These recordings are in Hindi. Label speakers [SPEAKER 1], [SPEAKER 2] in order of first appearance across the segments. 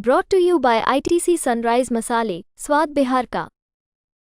[SPEAKER 1] Brought to you by ITC Sunrise मसाले, स्वाद बिहार का।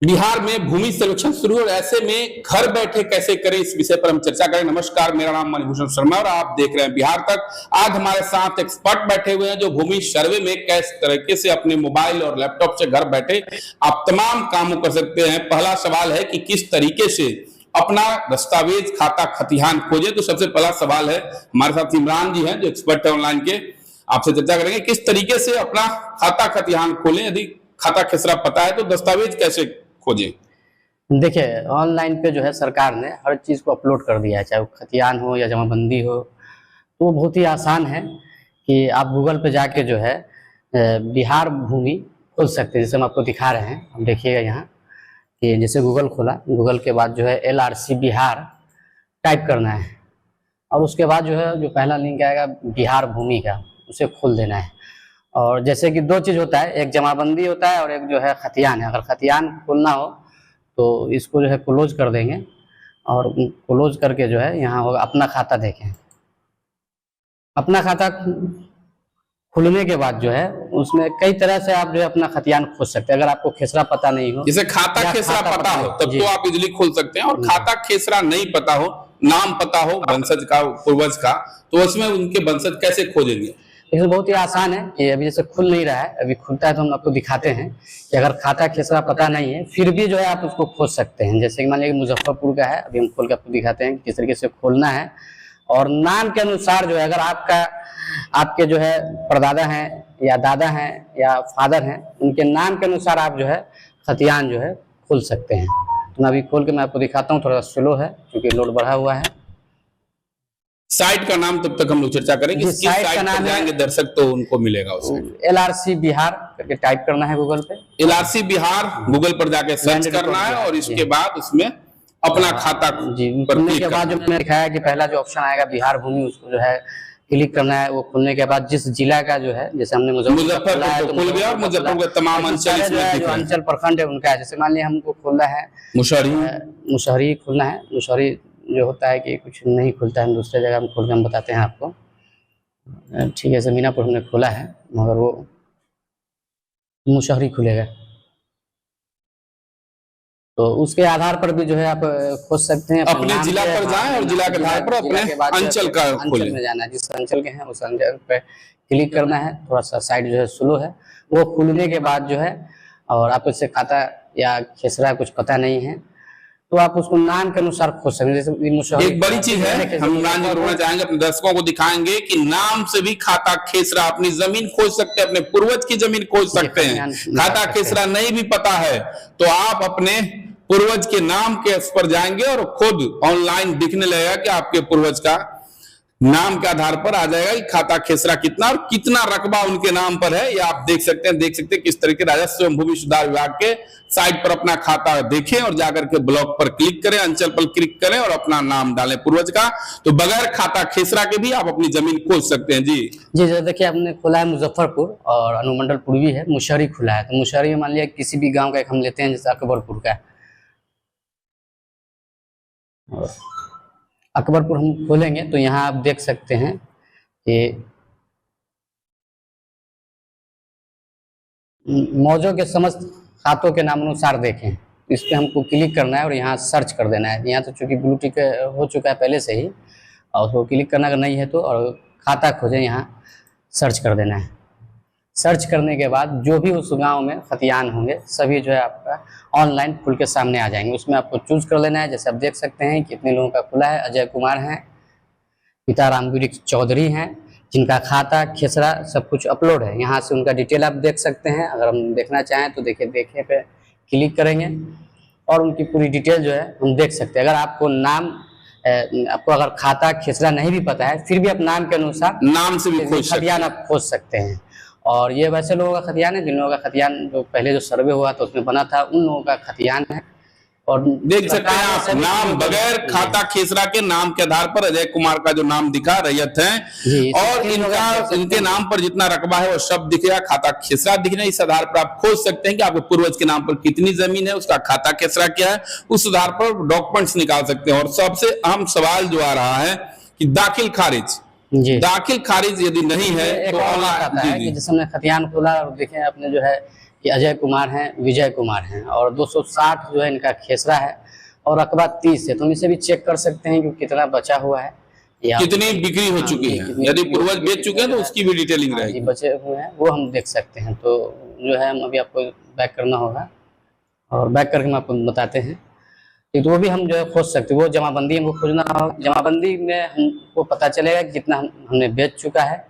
[SPEAKER 2] बिहार में भूमि सर्वेक्षण शुरू और ऐसे में घर बैठे कैसे करें, इस विषय पर हम चर्चा करें। नमस्कार, मेरा नाम मणिभूषण शर्मा और आप देख रहे हैं बिहार तक। आज हमारे साथ एक्सपर्ट बैठे हुए हैं जो भूमि सर्वे में किस तरीके से अपने मोबाइल और लैपटॉप से घर बैठे आप तमाम कामों कर सकते हैं। पहला सवाल है कि किस तरीके से अपना दस्तावेज, खाता, खतिहान खोजे। तो सबसे पहला सवाल है, हमारे साथ इमरान जी हैं जो एक्सपर्ट है ऑनलाइन के, आपसे चर्चा करेंगे किस तरीके से अपना खाता खतिहान खोलें। यदि खाता खेसरा पता है तो दस्तावेज कैसे खोजें।
[SPEAKER 3] देखिए, ऑनलाइन पे जो है सरकार ने हर चीज़ को अपलोड कर दिया है, चाहे वो खतियान हो या जमाबंदी हो। तो वो बहुत ही आसान है कि आप गूगल पे जाके जो है बिहार भूमि खोल सकते हैं। जैसे हम आपको दिखा रहे हैं, हम देखिएगा यहाँ कि जैसे गूगल खोला, गूगल के बाद जो है LRC बिहार टाइप करना है और उसके बाद जो है जो पहला लिंक आएगा बिहार भूमि का, उसे खोल देना है। और जैसे कि दो चीज़ होता है, एक जमाबंदी होता है और एक जो है खतियान है। अगर खतियान खोलना हो तो इसको जो है क्लोज कर देंगे और क्लोज करके जो है यहाँ होगा अपना खाता। देखें, अपना खाता खुलने के बाद जो है उसमें कई तरह से आप जो है अपना खतियान खोज सकते हैं। अगर आपको खेसरा पता नहीं हो,
[SPEAKER 2] जैसे खाता खेसरा पता हो तब तो आप इजीली खोल सकते हैं, और खाता खेसरा नहीं पता हो, नाम पता हो वंशज का, पूर्वज का, तो उसमें उनके वंशज कैसे खोजेंगे।
[SPEAKER 3] इसमें बहुत ही आसान है। ये अभी जैसे खुल नहीं रहा है, अभी खुलता है तो हम आपको दिखाते हैं कि अगर खाता खेसरा पता नहीं है फिर भी जो है आप उसको खोज सकते हैं। जैसे कि मान लीजिए मुजफ्फरपुर का है, अभी हम खोल के आपको दिखाते हैं कि किस तरीके से खोलना है। और नाम के अनुसार जो है, अगर आपके जो है परदादा हैं या दादा हैं या फादर हैं, उनके नाम के अनुसार आप जो है खतियान जो है खोल सकते हैं। तो मैं अभी खोल के मैं आपको दिखाता हूँ। थोड़ा स्लो है क्योंकि लोड बढ़ा हुआ है।
[SPEAKER 2] साइट का नाम तब तक हम लोग चर्चा करेंगे। किस साइट का नाम जाएंगे दर्शक तो उनको मिलेगा उसमें।
[SPEAKER 3] LRC बिहार करके टाइप करना है गूगल पे।
[SPEAKER 2] LRC बिहार गूगल पर जाके सर्च करना है और इसके बाद उसमें अपना खाता
[SPEAKER 3] खुलने के बाद जो मैंने दिखाया कि पहला जो ऑप्शन आएगा बिहार भूमि, उसको जो है क्लिक करना है। वो खुलने के बाद जिस जिला का जो है, जैसे हमने मुजफ्फरपुर
[SPEAKER 2] तो खुल गया और मुजफ्फरपुर के तमाम अंचल
[SPEAKER 3] जो अंचल प्रखंड है उनका है। जैसे मान लिया हमको खोलना है मुशहरी खोलना है। मुशहरी जो होता है कि कुछ नहीं खुलता है, हम दूसरे जगह में खोल के हम बताते हैं आपको। ठीक है, मीनापुर हमने खोला है मगर वो मुशहरी खुलेगा, तो उसके आधार पर भी जो है आप खोज सकते हैं।
[SPEAKER 2] अपने जिला पर जाएं और जिला के आधार पर अपने अंचल का
[SPEAKER 3] अंचल में जाना है। जिस अंचल के हैं उस अंचल पे क्लिक करना है। थोड़ा सा साइड जो है स्लो है। वो खुलने के बाद जो है, और आपको इससे खाता या खेसरा कुछ पता नहीं है तो आप उसको नाम के अनुसार खोज सकते हैं। जैसे
[SPEAKER 2] एक बड़ी चीज है, हम जोड़ना चाहेंगे, अपने दर्शकों को दिखाएंगे कि नाम से भी खाता खेसरा, अपनी जमीन खोज सकते हैं, अपने पूर्वज की जमीन खोज सकते हैं। खाता खेसरा नहीं भी पता है तो आप अपने पूर्वज के नाम के पर जाएंगे और खुद ऑनलाइन दिखने लगेगा कि आपके पूर्वज का नाम के आधार पर आ जाएगा कि खाता खेसरा कितना और कितना रकबा उनके नाम पर है। ये आप देख सकते हैं किस तरीके राजस्व एवं भूमि सुधार विभाग के साइट पर अपना खाता देखें और जाकर के ब्लॉक पर क्लिक करें, अंचल पर क्लिक करें और अपना नाम डालें पूर्वज का। तो बगैर खाता खेसरा के भी आप अपनी जमीन खोज सकते हैं। जी
[SPEAKER 3] देखिए, हमने खोला है मुजफ्फरपुर और अनुमंडल पूर्वी है, मुशहरी खुला है। तो मुशहरी में मान लिया किसी भी गाँव का एक हम लेते हैं, जैसे अकबरपुर का। अकबरपुर हम खोलेंगे तो यहाँ आप देख सकते हैं कि मौजों के समस्त खातों के नाम अनुसार देखें। इस पे हमको क्लिक करना है और यहाँ सर्च कर देना है। यहाँ तो चूंकि ब्लू टिक हो चुका है पहले से ही, और उसको क्लिक करना अगर नहीं है तो, और खाता खोजें, यहाँ सर्च कर देना है। सर्च करने के बाद जो भी उस गांव में खतियान होंगे सभी जो है आपका ऑनलाइन खुल के सामने आ जाएंगे। उसमें आपको चूज कर लेना है। जैसे आप देख सकते हैं कितने लोगों का खुला है। अजय कुमार हैं, पिता रामगिरी चौधरी हैं, जिनका खाता खेसरा सब कुछ अपलोड है। यहाँ से उनका डिटेल आप देख सकते हैं। अगर हम देखना चाहें तो देखे पे क्लिक करेंगे और उनकी पूरी डिटेल जो है हम देख सकते हैं। अगर आपको अगर खाता खेसरा नहीं भी पता है फिर भी आप नाम के अनुसार
[SPEAKER 2] नाम से भी
[SPEAKER 3] खतियान आप खोज सकते हैं। और ये वैसे लोगों का खतियान है जिन लोगों का खतियान जो पहले जो सर्वे हुआ था उसमें बना था, उन लोगों का खतियान है। और
[SPEAKER 2] देख सकते हैं आप नाम बगैर खाता खेसरा के नाम के आधार पर अजय कुमार का जो नाम दिखा रैयत है और इनके नाम पर जितना रकबा है वो सब दिखेगा। खाता खेसरा दिखने, इस आधार पर आप खोज सकते हैं कि आपके पूर्वज के नाम पर कितनी जमीन है, उसका खाता खेसरा क्या है, उस आधार पर डॉक्यूमेंट्स निकाल सकते हैं। और सबसे अहम सवाल जो आ रहा है कि दाखिल खारिज,
[SPEAKER 3] जी।
[SPEAKER 2] दाखिल खारिज यदि नहीं है
[SPEAKER 3] एक
[SPEAKER 2] तो
[SPEAKER 3] और बात
[SPEAKER 2] ऑनलाइन
[SPEAKER 3] आता है कि जैसे हमने खतियान खोला और देखे अपने जो है कि अजय कुमार हैं, विजय कुमार हैं और 260 जो है इनका खेसरा है और रकबा 30 है। तो हम इसे भी चेक कर सकते हैं कि कितना बचा हुआ है या
[SPEAKER 2] कितनी बिक्री हो चुकी है,
[SPEAKER 3] कितनी
[SPEAKER 2] यदि
[SPEAKER 3] बिक्री हो
[SPEAKER 2] पूर्वज
[SPEAKER 3] चुकी है,
[SPEAKER 2] बेच चुके हैं तो उसकी भी डिटेलिंग
[SPEAKER 3] हाँ जी,
[SPEAKER 2] रहेगी।
[SPEAKER 3] बचे हुए हैं वो हम देख सकते हैं। तो जो है हम अभी आपको बैक करना होगा और बैक करके हम आपको बताते हैं तो वो भी हम जो है खोज सकते हैं। वो जमाबंदी हमको खोजना होगा, जमाबंदी में हमको पता चलेगा कि कितना हमने बेच चुका है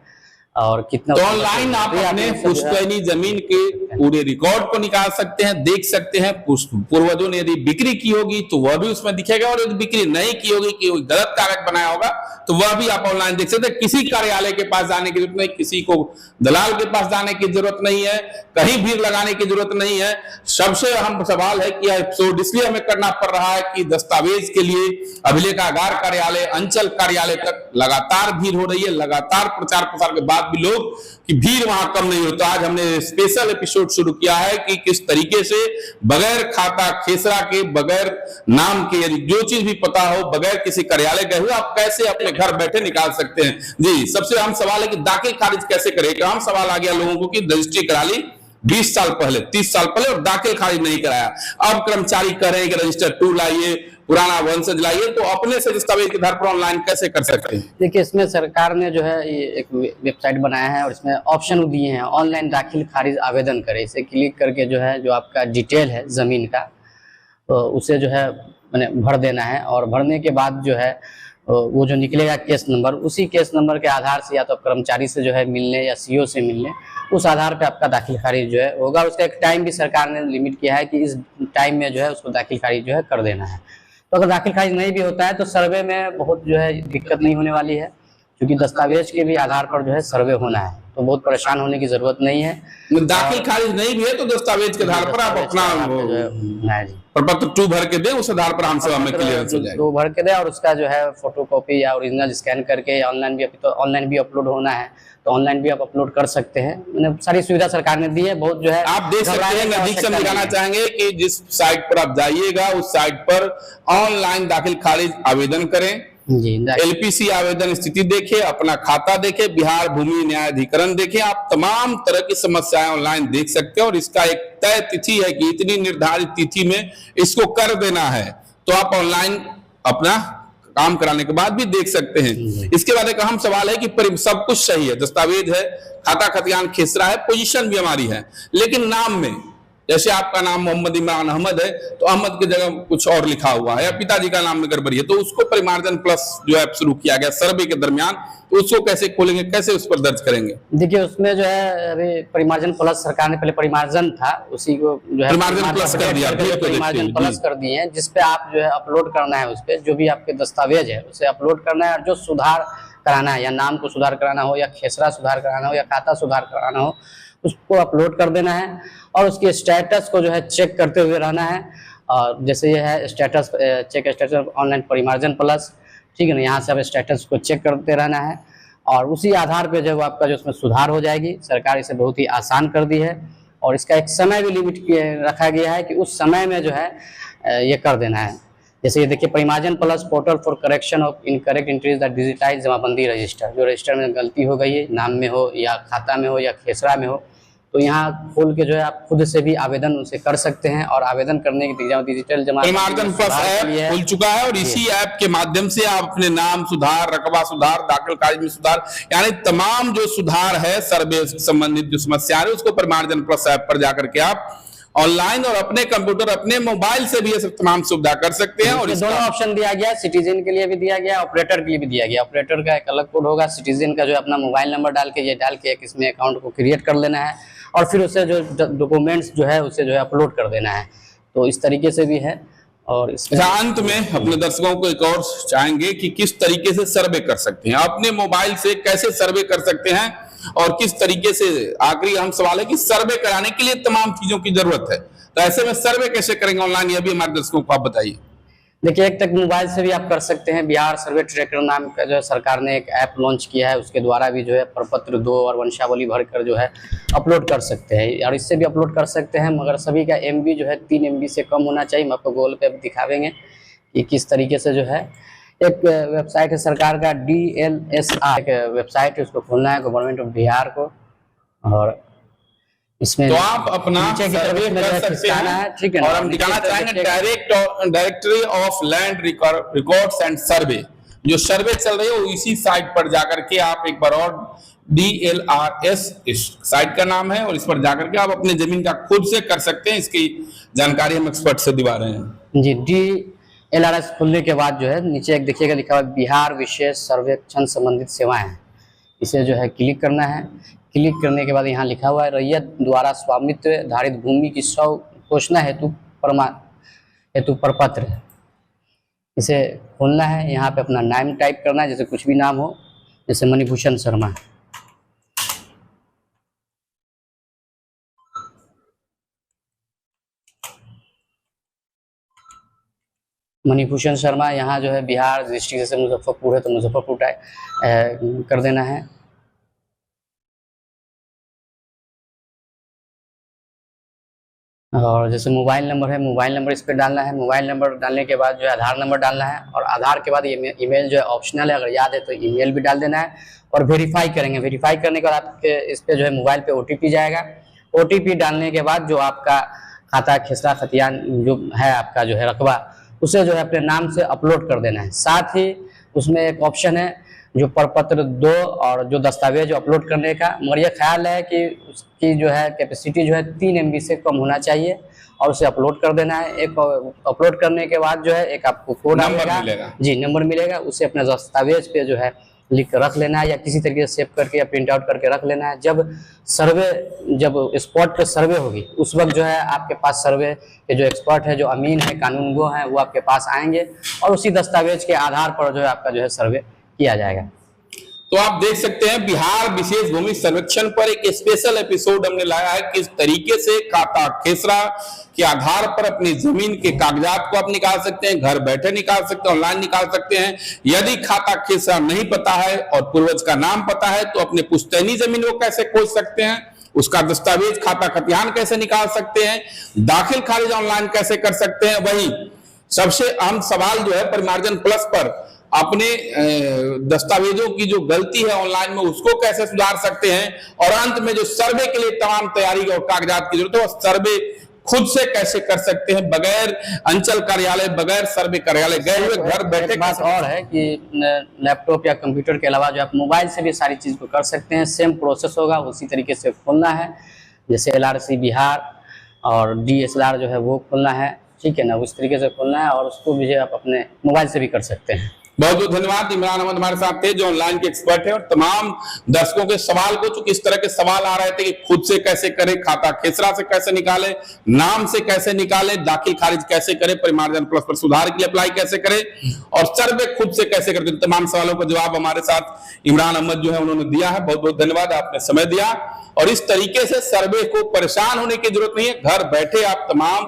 [SPEAKER 3] और कितना।
[SPEAKER 2] तो ऑनलाइन आप अपने पुश्तैनी जमीन के पूरे रिकॉर्ड को निकाल सकते हैं, देख सकते हैं। पूर्वजों ने यदि बिक्री की होगी तो वह भी उसमें दिखेगा और यदि बिक्री नहीं की होगी कि गलत कागज बनाया होगा तो वह भी आप ऑनलाइन देख सकते हैं। किसी कार्यालय के पास जाने की जरूरत नहीं, किसी को दलाल के पास जाने की जरूरत नहीं है, कहीं भीड़ लगाने की जरूरत नहीं है। सबसे अहम सवाल है कि एपिसोड इसलिए हमें करना पड़ रहा है कि दस्तावेज के लिए अभिलेखागार कार्यालय, अंचल कार्यालय तक लगातार भीड़ हो रही है। लगातार प्रचार प्रसार के बाद भी लोग कि भीड़ वहां कम नहीं होता। आज हमने स्पेशल एपिसोड शुरू किया है कि किस तरीके से बगैर खाता खेसरा के, बगैर नाम के, यदि जो चीज भी पता हो, बगैर किसी कार्यालय गए हुए आप कैसे अपने घर बैठे निकाल सकते हैं। जी, सबसे अहम सवाल है कि दाखिल खारिज कैसे करें। आम सवाल आ गया लोगों को कि रजिस्ट्री करा ली 20 साल पहले, 30 साल पहले और दाखिल खारिज नहीं कराया। अब कर्मचारी कह रहे हैं कि रजिस्टर 2 लाइए, पुराना वंशज लाइए, तो अपने से दस्तावेज के आधार पर ऑनलाइन कैसे कर सकते हैं।
[SPEAKER 3] देखिए इसमें सरकार ने जो है ये एक वेबसाइट बनाया है और इसमें ऑप्शन दिए हैं ऑनलाइन दाखिल खारिज आवेदन करें। इसे क्लिक करके जो है जो आपका डिटेल है जमीन का तो उसे जो है मैंने भर देना है और भरने के बाद जो है वो जो निकलेगा केस नंबर, उसी केस नंबर के आधार से या तो कर्मचारी से जो है मिलने या सीओ से मिलने, उस आधार पे आपका दाखिल खारिज जो है होगा। उसका एक टाइम भी सरकार ने लिमिट किया है कि इस टाइम में जो है उसको दाखिल खारिज जो है कर देना है। तो अगर दाखिल खारिज नहीं भी होता है तो सर्वे में बहुत जो है दिक्कत नहीं होने वाली है क्योंकि दस्तावेज के भी आधार पर जो है सर्वे होना है, तो बहुत परेशान होने की जरूरत नहीं है।
[SPEAKER 2] दाखिल खारिज नहीं भी है तो दस्तावेज के आधार पर आप अपना प्रपत्र 2 भर के दे, उस आधार पर हमसे हमें क्लियरेंस हो जाएगा।
[SPEAKER 3] 2 भर के दे और उसका जो है फोटोकॉपी या ओरिजिनल स्कैन करके या ऑनलाइन भी, अभी तो ऑनलाइन भी अपलोड होना है तो ऑनलाइन भी आप अपलोड कर सकते हैं। मैंने सारी सुविधा सरकार ने दी है। बहुत जो है
[SPEAKER 2] आप देख सकते हैं, नजदीक से दिखाना चाहेंगे कि जिस साइट पर आप जाइएगा उस साइट पर ऑनलाइन दाखिल खारिज आवेदन करें,
[SPEAKER 3] जी,
[SPEAKER 2] एलपीसी आवेदन स्थिति देखें, अपना खाता देखें, बिहार भूमि न्यायाधिकरण देखें। आप तमाम तरह की समस्याएं ऑनलाइन देख सकते हैं और इसका एक तय तिथि है कि इतनी निर्धारित तिथि में इसको कर देना है। तो आप ऑनलाइन अपना काम कराने के बाद भी देख सकते हैं। इसके बाद एक अहम सवाल है कि सब कुछ सही है, दस्तावेज है, खाता खतियान खेसरा है, पोजीशन भी हमारी है, लेकिन नाम में जैसे आपका नाम मोहम्मद इमरान अहमद है तो अहमद की जगह कुछ और लिखा हुआ है या पिताजी का नाम में गड़बड़ी है, तो उसको परिमार्जन प्लस जो है शुरू किया गया सर्वे के दरमियान, तो उसको कैसे खोलेंगे, कैसे उस पर दर्ज करेंगे।
[SPEAKER 3] देखिए उसमें जो है अभी परिमार्जन प्लस सरकार ने, पहले परिमार्जन था उसी को जो है
[SPEAKER 2] परिमार्जन प्लस कर दिया,
[SPEAKER 3] परिमार्जन प्लस कर दिए हैं जिसपे आप जो है अपलोड करना है, उस पर जो भी आपके दस्तावेज है उसे अपलोड करना है और जो सुधार कराना है या नाम को सुधार कराना हो या खेसरा सुधार कराना हो या खाता सुधार कराना हो उसको अपलोड कर देना है और उसके स्टेटस को जो है चेक करते हुए रहना है। और जैसे ये है स्टेटस, चेक स्टेटस ऑनलाइन परिमार्जन प्लस, ठीक है ना, यहाँ से आप स्टेटस को चेक करते रहना है और उसी आधार पे जब आपका जो उसमें सुधार हो जाएगी। सरकार इसे बहुत ही आसान कर दी है और इसका एक समय भी लिमिट रखा गया है कि उस समय में जो है ये कर देना है। जैसे ये देखिए परिमार्जन plus portal for correction of incorrect entries that digitise jamabandi register, जो रजिस्टर में गलती हो गई है, नाम में हो या खाता में हो या खेसरा में हो, तो यहाँ खोल के जो है आप खुद से भी आवेदन उसे कर सकते हैं और आवेदन करने के डिजिटल जमा
[SPEAKER 2] परिमार्जन प्लस ऐप खुल चुका है और इसी ऐप के माध्यम से आप अपने नाम सुधार, रकबा सुधार, दाखिल खारिज में सुधार, यानी तमाम जो सुधार है सर्वे संबंधित जो समस्या है उसको परिमार्जन प्लस ऐप पर जाकर के आप ऑनलाइन और अपने कंप्यूटर, अपने मोबाइल से भी ये सब तमाम सुविधा कर सकते हैं। और
[SPEAKER 3] इसमें दोनों ऑप्शन दिया गया, सिटीजन के लिए भी दिया गया, ऑपरेटर के लिए भी दिया गया। ऑपरेटर का एक अलग कोड होगा, सिटीजन का जो अपना मोबाइल नंबर डाल के एक इसमें अकाउंट को क्रिएट कर लेना है और फिर उसे जो डॉक्यूमेंट्स जो है उसे जो है अपलोड कर देना है। तो इस तरीके से भी है। और
[SPEAKER 2] अंत में अपने दर्शकों को एक और चाहेंगे कि किस तरीके से सर्वे कर सकते हैं, अपने मोबाइल से कैसे सर्वे कर सकते हैं और किस तरीके से, आखिरी अहम सवाल है कि सर्वे कराने के लिए तमाम चीजों की जरूरत है, तो ऐसे में सर्वे कैसे करेंगे ऑनलाइन, यह भी हमारे दर्शकों को आप बताइए।
[SPEAKER 3] देखिए एक तक मोबाइल से भी आप कर सकते हैं। बिहार सर्वे ट्रैकर नाम का जो है सरकार ने एक ऐप लॉन्च किया है, उसके द्वारा भी जो है प्रपत्र 2 और वंशावली भरकर जो है अपलोड कर सकते हैं और इससे भी अपलोड कर सकते हैं, मगर सभी का MB जो है 3 MB से कम होना चाहिए। हम आपको गूगल पे दिखावेंगे कि किस तरीके से जो है एक वेबसाइट है सरकार का DLSR, एक वेबसाइट है, उसको खोलना है, गवर्नमेंट ऑफ बिहार को। और इसमें
[SPEAKER 2] तो आप अपना
[SPEAKER 3] नीचे की तरफ
[SPEAKER 2] सर्वे
[SPEAKER 3] इसमें
[SPEAKER 2] कर
[SPEAKER 3] जो है
[SPEAKER 2] सकते
[SPEAKER 3] खिसकाना
[SPEAKER 2] हैं।
[SPEAKER 3] है, ठीक है ना?
[SPEAKER 2] और हम दिखाना चाहेंगे directory of land records and सर्वे, जो सर्वे चल रही है वो इसी साइट पर जाकर के आप एक बार और DLRS इस साइट का नाम है, और इस पर जाकर के आप अपने जमीन का खुद से कर सकते हैं। इसकी जानकारी हम एक्सपर्ट से दिवा रहे हैं
[SPEAKER 3] जी। DLRS खुलने के बाद जो है नीचे एक देखिएगा लिखा हुआ बिहार विशेष सर्वेक्षण संबंधित सेवाएं, इसे जो है क्लिक करना है। क्लिक करने के बाद यहाँ लिखा हुआ है रैयत द्वारा स्वामित्व धारित भूमि की 100 घोषणा हेतु प्रपत्र, इसे खोलना है। यहाँ पे अपना नाम टाइप करना है, जैसे कुछ भी नाम हो, जैसे मणिभूषण शर्मा। मणिभूषण शर्मा, यहाँ जो है बिहार डिस्ट्रिक्ट, जैसे मुजफ्फरपुर है तो मुजफ्फरपुर टाइप कर देना है। और जैसे मोबाइल नंबर है, मोबाइल नंबर इस पर डालना है। मोबाइल नंबर डालने के बाद जो है आधार नंबर डालना है, और आधार के बाद ईमेल जो है ऑप्शनल है, अगर याद है तो ईमेल भी डाल देना है। और वेरीफाई करेंगे। वेरीफाई करने के बाद आपके इस पे जो है मोबाइल पे OTP जाएगा। OTP डालने के बाद जो आपका खाता खेसरा खतियान जो है आपका जो है रकबा, उसे जो है अपने नाम से अपलोड कर देना है। साथ ही उसमें एक ऑप्शन है जो प्रपत्र 2 और जो दस्तावेज अपलोड करने का, मगर यह ख्याल है कि उसकी जो है कैपेसिटी जो है 3 MB से कम होना चाहिए, और उसे अपलोड कर देना है। एक अपलोड करने के बाद जो है एक आपको कोड मिलेगा जी, नंबर मिलेगा, उसे अपने दस्तावेज पे जो है लिख कर रख लेना है, या किसी तरीके से सेव करके या प्रिंट आउट करके रख लेना है। जब स्पॉट पे सर्वे होगी उस वक्त जो है आपके पास सर्वे के जो एक्सपर्ट है, जो अमीन है, कानूनगो हैं, वो आपके पास आएंगे, और उसी दस्तावेज के आधार पर जो है आपका जो है सर्वे किया जाएगा।
[SPEAKER 2] तो आप देख सकते हैं बिहार विशेष भूमि सर्वेक्षण पर एक स्पेशल एपिसोड हमने लाया है, किस तरीके से खाता खेसरा के आधार पर अपनी जमीन के कागजात को आप निकाल सकते हैं, घर बैठे निकाल सकते हैं, ऑनलाइन निकाल सकते हैं। यदि खाता खेसरा नहीं पता है और पूर्वज का नाम पता है तो अपने पुश्तैनी जमीन को कैसे खोज सकते हैं, उसका दस्तावेज खाता खतियान कैसे निकाल सकते हैं, दाखिल खारिज ऑनलाइन कैसे कर सकते हैं। वही सबसे अहम सवाल जो है परिमार्जन प्लस पर अपने दस्तावेजों की जो गलती है ऑनलाइन में उसको कैसे सुधार सकते हैं, और अंत में जो सर्वे के लिए तमाम तैयारी और कागजात की जरूरत है वो सर्वे खुद से कैसे कर सकते हैं, बगैर अंचल कार्यालय, बगैर सर्वे कार्यालय गए हुए घर बैठे।
[SPEAKER 3] बात और है कि लैपटॉप या कंप्यूटर के अलावा जो आप मोबाइल से भी सारी चीज को कर सकते हैं। सेम प्रोसेस होगा, उसी तरीके से खोलना है, जैसे LRC बिहार और DSLR जो है वो खोलना है, ठीक है ना, उस तरीके से खोलना है, और उसको भी आप अपने मोबाइल से भी कर सकते हैं।
[SPEAKER 2] बहुत बहुत धन्यवाद। इमरान अहमद हमारे साथ थे जो ऑनलाइन के एक्सपर्ट हैं, और तमाम दर्शकों के सवाल को, चूंकि इस तरह के सवाल आ रहे थे कि खुद से कैसे करें, खाता खेसरा से कैसे निकाले, नाम से कैसे निकाले, दाखिल खारिज कैसे करें, परिमार्जन प्लस पर सुधार के लिए अप्लाई कैसे करें, और सर्वे खुद से कैसे करते, तमाम सवालों का जवाब हमारे साथ इमरान अहमद जो है उन्होंने दिया है। बहुत बहुत धन्यवाद, आपने समय दिया। और इस तरीके से सर्वे को परेशान होने की जरूरत नहीं है, घर बैठे आप तमाम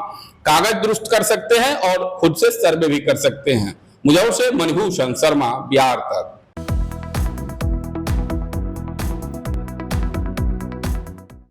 [SPEAKER 2] कागज दुरुस्त कर सकते हैं और खुद से सर्वे भी कर सकते हैं। मुझे से मणिभूषण शर्मा, बिहार तक।